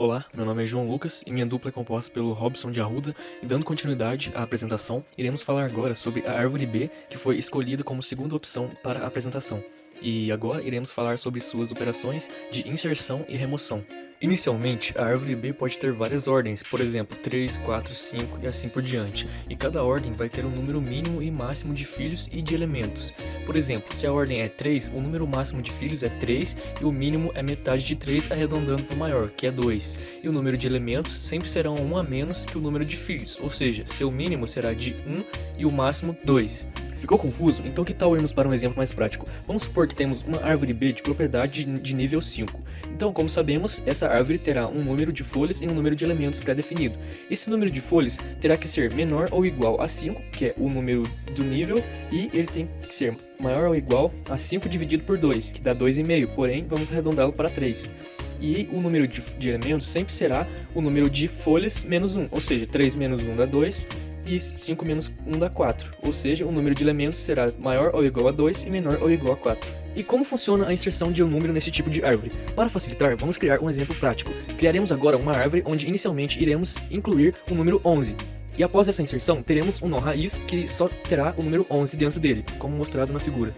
Olá, meu nome é João Lucas e minha dupla é composta pelo Robson de Arruda, e dando continuidade à apresentação, iremos falar agora sobre a árvore B, que foi escolhida como segunda opção para a apresentação. E agora iremos falar sobre suas operações de inserção e remoção. Inicialmente, a árvore B pode ter várias ordens, por exemplo, 3, 4, 5 e assim por diante, e cada ordem vai ter um número mínimo e máximo de filhos e de elementos. Por exemplo, se a ordem é 3, o número máximo de filhos é 3 e o mínimo é metade de 3 arredondando para o maior, que é 2. E o número de elementos sempre será 1 a menos que o número de filhos, ou seja, seu mínimo será de 1 e o máximo 2. Ficou confuso? Então que tal irmos para um exemplo mais prático? Vamos supor que temos uma árvore B de propriedade de nível 5. Então, como sabemos, essa árvore terá um número de folhas e um número de elementos pré-definido. Esse número de folhas terá que ser menor ou igual a 5, que é o número do nível, e ele tem que ser maior ou igual a 5 dividido por 2, que dá 2,5, porém vamos arredondá-lo para 3. E o número de elementos sempre será o número de folhas menos 1, ou seja, 3 menos 1 dá 2, e 5 menos 1 dá 4, ou seja, o número de elementos será maior ou igual a 2 e menor ou igual a 4. E como funciona a inserção de um número nesse tipo de árvore? Para facilitar, vamos criar um exemplo prático. Criaremos agora uma árvore onde inicialmente iremos incluir o número 11. E após essa inserção, teremos um nó raiz que só terá o número 11 dentro dele, como mostrado na figura.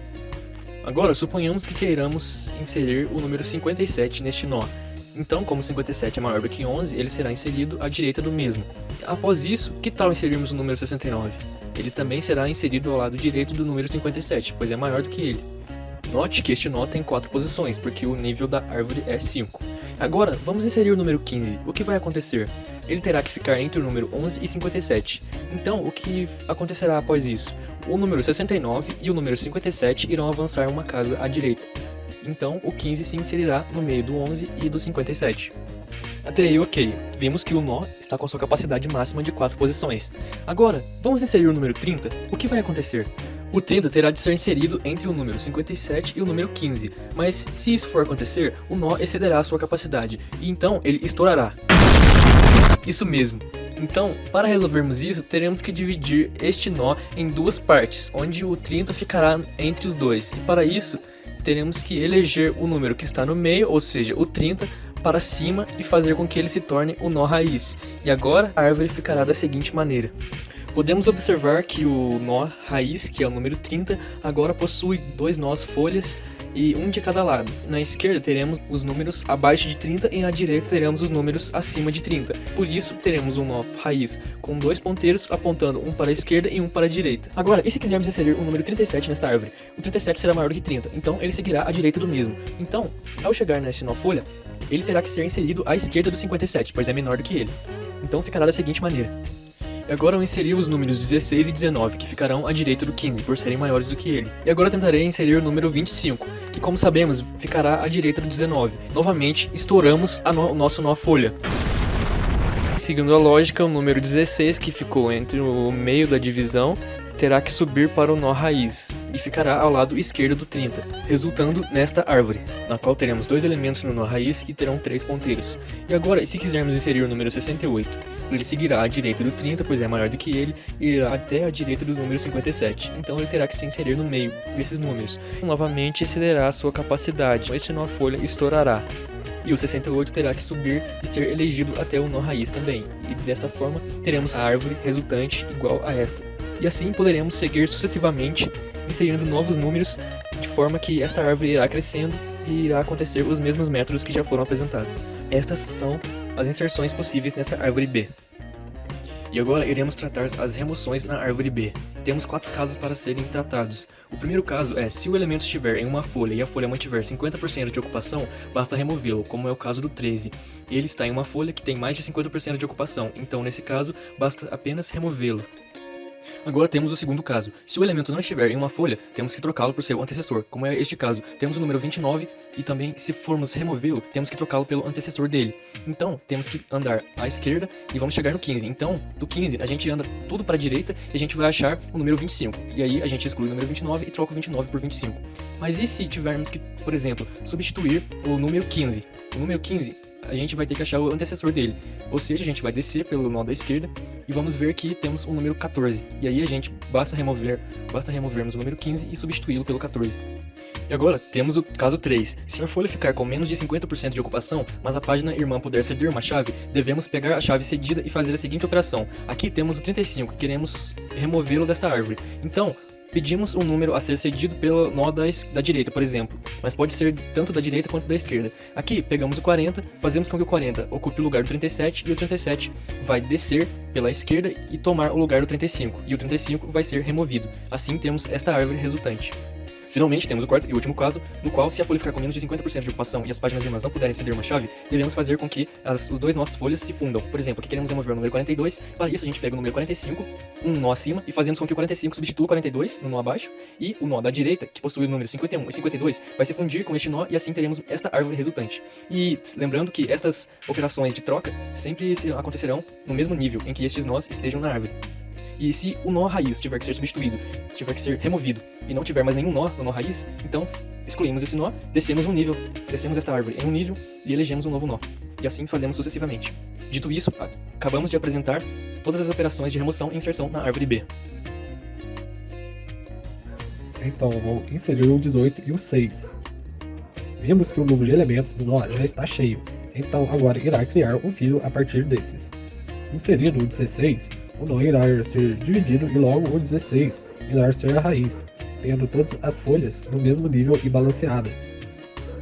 Agora, suponhamos que queiramos inserir o número 57 neste nó. Então, como 57 é maior do que 11, ele será inserido à direita do mesmo. Após isso, que tal inserirmos o número 69? Ele também será inserido ao lado direito do número 57, pois é maior do que ele. Note que este nó tem 4 posições, porque o nível da árvore é 5. Agora, vamos inserir o número 15. O que vai acontecer? Ele terá que ficar entre o número 11 e 57. Então, o que acontecerá após isso? O número 69 e o número 57 irão avançar uma casa à direita. Então, o 15 se inserirá no meio do 11 e do 57. Até aí, ok. Vimos que o nó está com sua capacidade máxima de 4 posições. Agora, vamos inserir o número 30? O que vai acontecer? O 30 terá de ser inserido entre o número 57 e o número 15, mas se isso for acontecer, o nó excederá a sua capacidade, e então ele estourará. Isso mesmo. Então, para resolvermos isso, teremos que dividir este nó em duas partes, onde o 30 ficará entre os dois, e para isso, teremos que eleger o número que está no meio, ou seja, o 30, para cima e fazer com que ele se torne o nó raiz. E agora a árvore ficará da seguinte maneira. Podemos observar que o nó raiz, que é o número 30, agora possui 2 nós folhas e um de cada lado. Na esquerda teremos os números abaixo de 30 e na direita teremos os números acima de 30. Por isso teremos um nó raiz com 2 ponteiros apontando um para a esquerda e um para a direita. Agora, e se quisermos inserir o número 37 nesta árvore? O 37 será maior do que 30, então ele seguirá à direita do mesmo. Então, ao chegar nesse nó folha, ele terá que ser inserido à esquerda do 57, pois é menor do que ele. Então ficará da seguinte maneira. E agora eu inseri os números 16 e 19, que ficarão à direita do 15, por serem maiores do que ele. E agora eu tentarei inserir o número 25, que como sabemos, ficará à direita do 19. Novamente, estouramos o nosso nó folha. Seguindo a lógica, o número 16, que ficou entre o meio da divisão, terá que subir para o nó raiz, e ficará ao lado esquerdo do 30, resultando nesta árvore, na qual teremos 2 elementos no nó raiz que terão 3 ponteiros. E agora, se quisermos inserir o número 68, ele seguirá à direita do 30, pois é maior do que ele, e irá até a direita do número 57, então ele terá que se inserir no meio desses números. Novamente excederá a sua capacidade, este nó folha estourará. E o 68 terá que subir e ser elegido até o nó raiz também, e desta forma teremos a árvore resultante igual a esta. E assim poderemos seguir sucessivamente inserindo novos números, de forma que esta árvore irá crescendo e irá acontecer os mesmos métodos que já foram apresentados. Estas são as inserções possíveis nesta árvore B. E agora iremos tratar as remoções na árvore B. Temos 4 casos para serem tratados. O primeiro caso é, se o elemento estiver em uma folha e a folha mantiver 50% de ocupação, basta removê-lo, como é o caso do 13. Ele está em uma folha que tem mais de 50% de ocupação, então nesse caso, basta apenas removê-lo. Agora temos o segundo caso. Se o elemento não estiver em uma folha, temos que trocá-lo por seu antecessor, como é este caso. Temos o número 29 e também, se formos removê-lo, temos que trocá-lo pelo antecessor dele. Então, temos que andar à esquerda e vamos chegar no 15. Então, do 15, a gente anda tudo para a direita e a gente vai achar o número 25. E aí, a gente exclui o número 29 e troca o 29 por 25. Mas e se tivermos que, por exemplo, substituir o número 15? O número 15 a gente vai ter que achar o antecessor dele. Ou seja, a gente vai descer pelo nó da esquerda e vamos ver que temos o número 14. E aí a gente basta removermos o número 15 e substituí-lo pelo 14. E agora temos o caso 3. Se a folha ficar com menos de 50% de ocupação, mas a página irmã puder ceder uma chave, devemos pegar a chave cedida e fazer a seguinte operação. Aqui temos o 35, queremos removê-lo desta árvore. Então, pedimos um número a ser cedido pelo nó da direita, por exemplo, mas pode ser tanto da direita quanto da esquerda. Aqui, pegamos o 40, fazemos com que o 40 ocupe o lugar do 37 e o 37 vai descer pela esquerda e tomar o lugar do 35, e o 35 vai ser removido. Assim temos esta árvore resultante. Finalmente, temos o quarto e último caso, no qual, se a folha ficar com menos de 50% de ocupação e as páginas irmãs não puderem ceder uma chave, devemos fazer com que os dois nossas folhas se fundam. Por exemplo, aqui queremos remover o número 42, para isso a gente pega o número 45, um nó acima, e fazemos com que o 45 substitua o 42 no nó abaixo, e o nó da direita, que possui o número 51 e 52, vai se fundir com este nó, e assim teremos esta árvore resultante. E lembrando que essas operações de troca sempre acontecerão no mesmo nível em que estes nós estejam na árvore. E se o nó raiz tiver que ser substituído, tiver que ser removido, e não tiver mais nenhum nó no nó raiz, então excluímos esse nó, descemos esta árvore em um nível e elegemos um novo nó. E assim fazemos sucessivamente. Dito isso, acabamos de apresentar todas as operações de remoção e inserção na árvore B. Então, vou inserir o 18 e o 6. Vimos que o número de elementos do nó já está cheio, então agora irá criar um filho a partir desses. Inserindo o 16, o nó irá ser dividido e logo o 16 irá ser a raiz, tendo todas as folhas no mesmo nível e balanceada.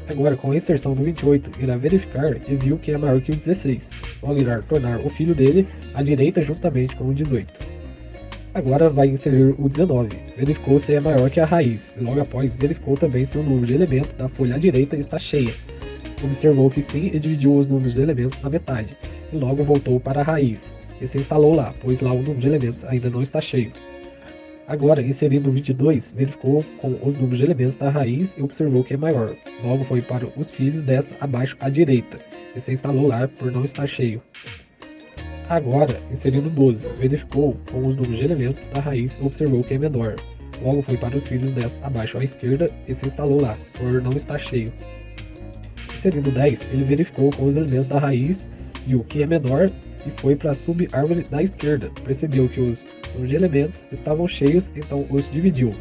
Agora, com a inserção do 28, irá verificar e viu que é maior que o 16, logo irá tornar o filho dele à direita juntamente com o 18. Agora vai inserir o 19, verificou se é maior que a raiz, e logo após verificou também se o número de elementos da folha à direita está cheia. Observou que sim e dividiu os números de elementos na metade, e logo voltou para a raiz, e se instalou lá, pois lá o número de elementos ainda não está cheio. Agora, inserindo o 22, verificou com os números de elementos da raiz e observou que é maior. Logo foi para os filhos desta abaixo à direita, e se instalou lá por não estar cheio. Agora, inserindo 12, verificou com os números de elementos da raiz e observou que é menor. Logo foi para os filhos desta abaixo à esquerda e se instalou lá, por não estar cheio. Inserindo 10, ele verificou com os elementos da raiz, viu que é menor e foi para a sub-árvore da esquerda. Percebeu que os números de elementos estavam cheios, então os dividiu.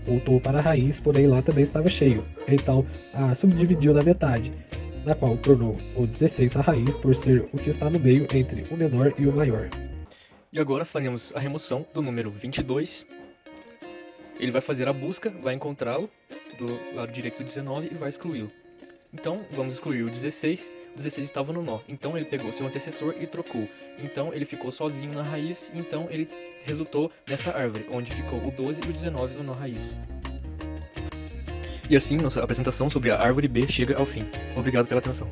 Voltou para a raiz, porém lá também estava cheio. Então a subdividiu na metade, na qual tornou o 16 a raiz por ser o que está no meio entre o menor e o maior. E agora faremos a remoção do número 22. Ele vai fazer a busca, vai encontrá-lo do lado direito do 19 e vai excluí-lo. Então, vamos excluir o 16. O 16 estava no nó, então ele pegou seu antecessor e trocou. Então, ele ficou sozinho na raiz, então ele resultou nesta árvore, onde ficou o 12 e o 19 no nó raiz. E assim, nossa apresentação sobre a árvore B chega ao fim. Obrigado pela atenção.